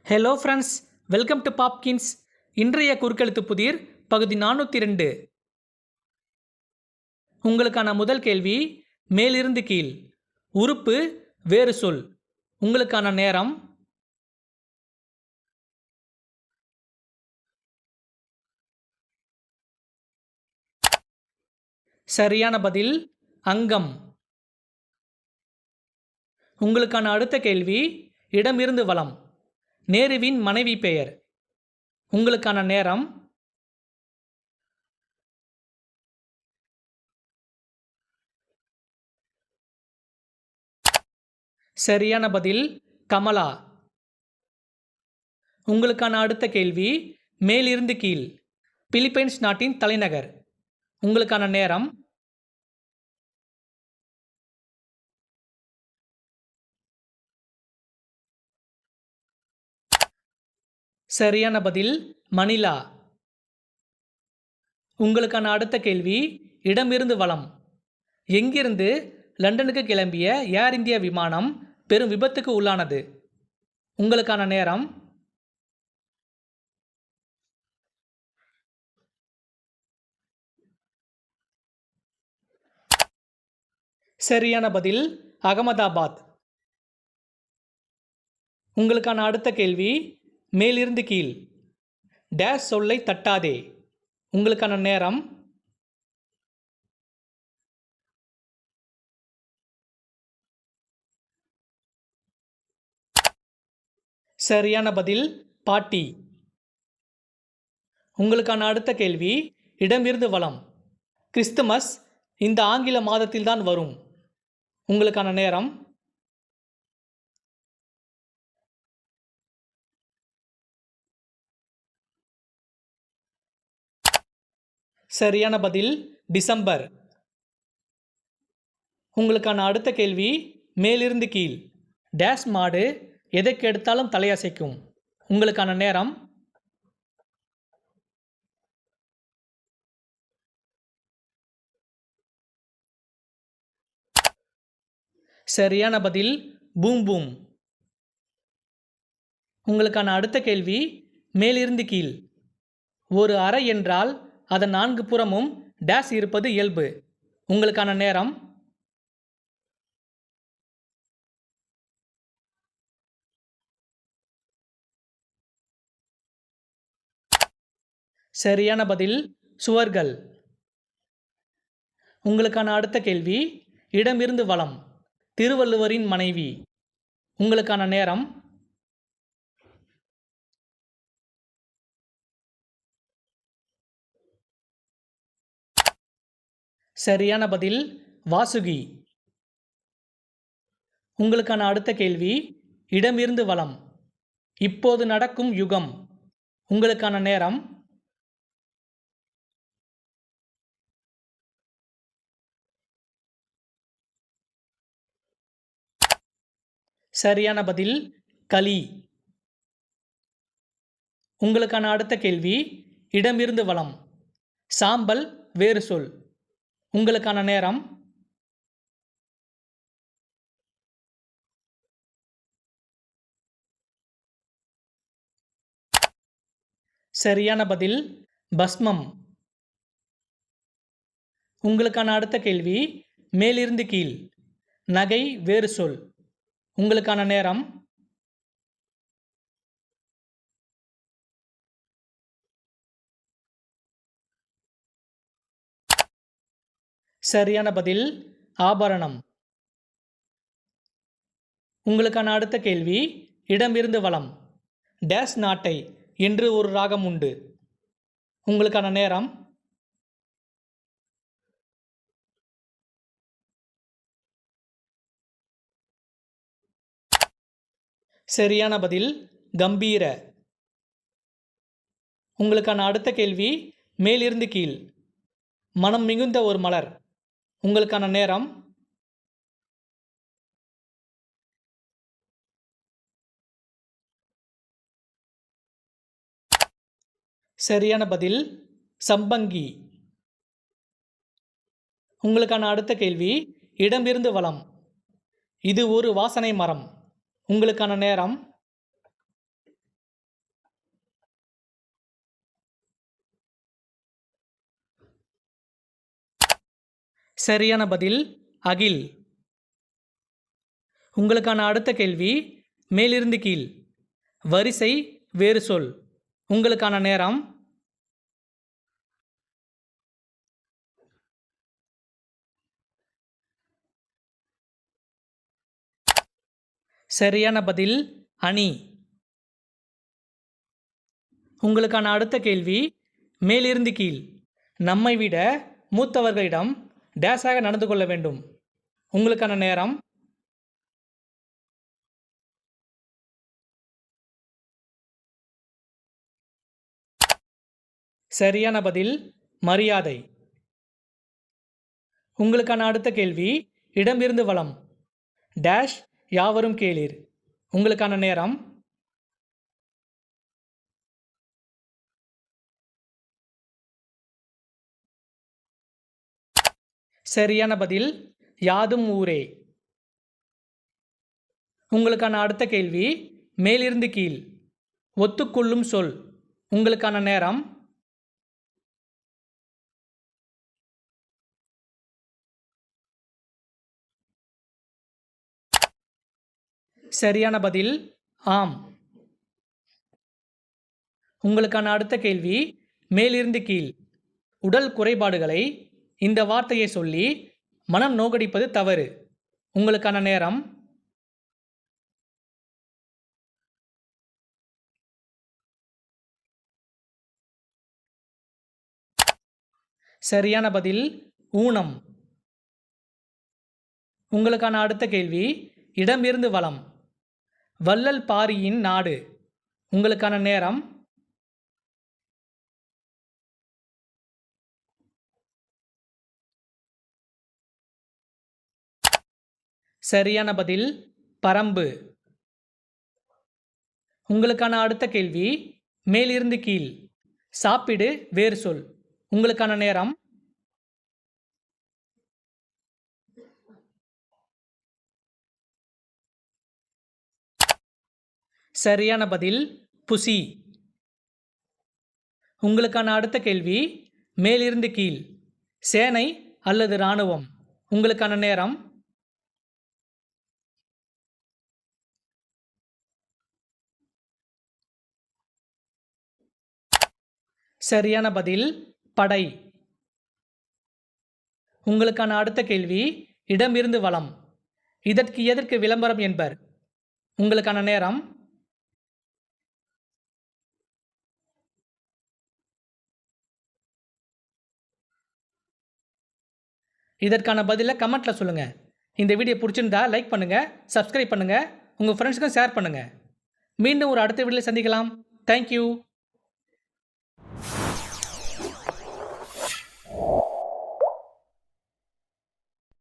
Hello friends, welcome to Popkins. இன்றைய குறுக்கெழுத்து புதிர் பகுதி 402. உங்களுக்கான முதல் கேள்வி மேலிருந்து கீழ். உறுப்பு வேறு சொல். உங்களுக்கான நேரம் சரியான பதில் அங்கம். உங்களுக்கான அடுத்த கேள்வி இடமிருந்து வலம். நேருவின் மனைவி பெயர். உங்களுக்கான நேரம் சரியான பதில் கமலா. உங்களுக்கான அடுத்த கேள்வி மேலிருந்து கீழ். பிலிப்பைன்ஸ் நாட்டின் தலைநகர். உங்களுக்கான நேரம் சரியான பதில் மணிலா. உங்களுக்கான அடுத்த கேள்வி இடமிருந்து வலம். எங்கிருந்து லண்டனுக்கு கிளம்பிய ஏர் இந்தியா விமானம் பெரும் விபத்துக்கு உள்ளானது? உங்களுக்கான நேரம் சரியான பதில் அகமதாபாத். உங்களுக்கான அடுத்த கேள்வி மேலிருந்து கீழ். டேஷ் சொல்லை தட்டாதே. உங்களுக்கான நேரம் சரியான பதில் பாட்டி. உங்களுக்கான அடுத்த கேள்வி இடமிருந்து வலம். கிறிஸ்துமஸ் இந்த ஆங்கில மாதத்தில்தான் வரும். உங்களுக்கான நேரம் சரியான பதில் டிசம்பர். உங்களுக்கான அடுத்த கேள்வி மேலிருந்து கீழ். டேஷ் மாடு எதைக்கு எடுத்தாலும் தலையசைக்கும். உங்களுக்கான நேரம் சரியான பதில் பூம் பூம். உங்களுக்கான அடுத்த கேள்வி மேலிருந்து கீழ். ஒரு அறை என்றால் அதன் 4 புறமும் டேஷ் இருப்பது இயல்பு. உங்களுக்கான நேரம் சரியான பதில் சுவர்கள். உங்களுக்கான அடுத்த கேள்வி இடமிருந்து வலம். திருவள்ளுவரின் மனைவி. உங்களுக்கான நேரம் சரியான பதில் வாசுகி. உங்களுக்கான அடுத்த கேள்வி இடமிருந்து வலம். இப்போது நடக்கும் யுகம். உங்களுக்கான நேரம் சரியான பதில் கலி. உங்களுக்கான அடுத்த கேள்வி இடமிருந்து வலம். சாம்பல் வேறு சொல். உங்களுக்கான நேரம் சரியான பதில் பஸ்மம். உங்களுக்கான அடுத்த கேள்வி மேலிருந்து கீழ். நகை வேறு சொல். உங்களுக்கான நேரம் சரியான பதில் ஆபரணம். உங்களுக்கான அடுத்த கேள்வி இடமிருந்து வலம். டேஷ் நாட்டை என்று ஒரு ராகம் உண்டு. உங்களுக்கான நேரம் சரியான பதில் கம்பீர. உங்களுக்கான அடுத்த கேள்வி மேலிருந்து கீழ். மனம் மிகுந்த ஒரு மலர். உங்களுக்கான நேரம் சரியான பதில் சம்பங்கி. உங்களுக்கான அடுத்த கேள்வி இடமிருந்து வலம். இது ஒரு வாசனை மரம். உங்களுக்கான நேரம் சரியான பதில் அகில். உங்களுக்கான அடுத்த கேள்வி மேலிருந்து கீழ். வரிசை வேறு சொல். உங்களுக்கான நேரம். சரியான பதில் அணி. உங்களுக்கான அடுத்த கேள்வி மேலிருந்து கீழ். நம்மை விட மூத்தவர்களிடம் டேஸாக நடந்து கொள்ள வேண்டும். உங்களுக்கான நேரம். சரியான பதில் மரியாதை. உங்களுக்கான அடுத்த கேள்வி இடமிருந்து வலம். டேஷ் யாவரும் கேளீர். உங்களுக்கான நேரம். சரியான பதில் யாதும் ஊரே. உங்களுக்கான அடுத்த கேள்வி மேலிருந்து கீழ். ஒத்துக்கொள்ளும் சொல். உங்களுக்கான நேரம். சரியான பதில் ஆம். உங்களுக்கான அடுத்த கேள்வி மேலிருந்து கீழ். உடல் குறைபாடுகளை இந்த வார்த்தையை சொல்லி மனம் நோகடிப்பது தவறு. உங்களுக்கான நேரம். சரியான பதில் ஊனம். உங்களுக்கான அடுத்த கேள்வி இடமிருந்து வலம். வள்ளல் பாரியின் நாடு. உங்களுக்கான நேரம். சரியான பதில் பரம்பு. உங்களுக்கான அடுத்த கேள்வி மேலிருந்து கீழ். சாப்பிடு வேறு சொல். உங்களுக்கான நேரம். சரியான பதில் புசி. உங்களுக்கான அடுத்த கேள்வி மேலிருந்து கீழ். சேனை அல்லது இராணுவம். உங்களுக்கான நேரம். சரியான பதில் படை. உங்களுக்கான அடுத்த கேள்வி இடமிருந்து வலம். இதற்கு எதற்கு விளம்பரம் என்பர். உங்களுக்கான நேரம். இதற்கான பதிலை கமெண்ட்ல சொல்லுங்க. இந்த வீடியோ பிடிச்சிருந்தா லைக் பண்ணுங்க, சப்ஸ்கிரைப் பண்ணுங்க, உங்க ஃப்ரெண்ட்ஸ்க்கும் ஷேர் பண்ணுங்க. மீண்டும் ஒரு அடுத்த வீடியோவில் சந்திக்கலாம். தேங்க்யூ.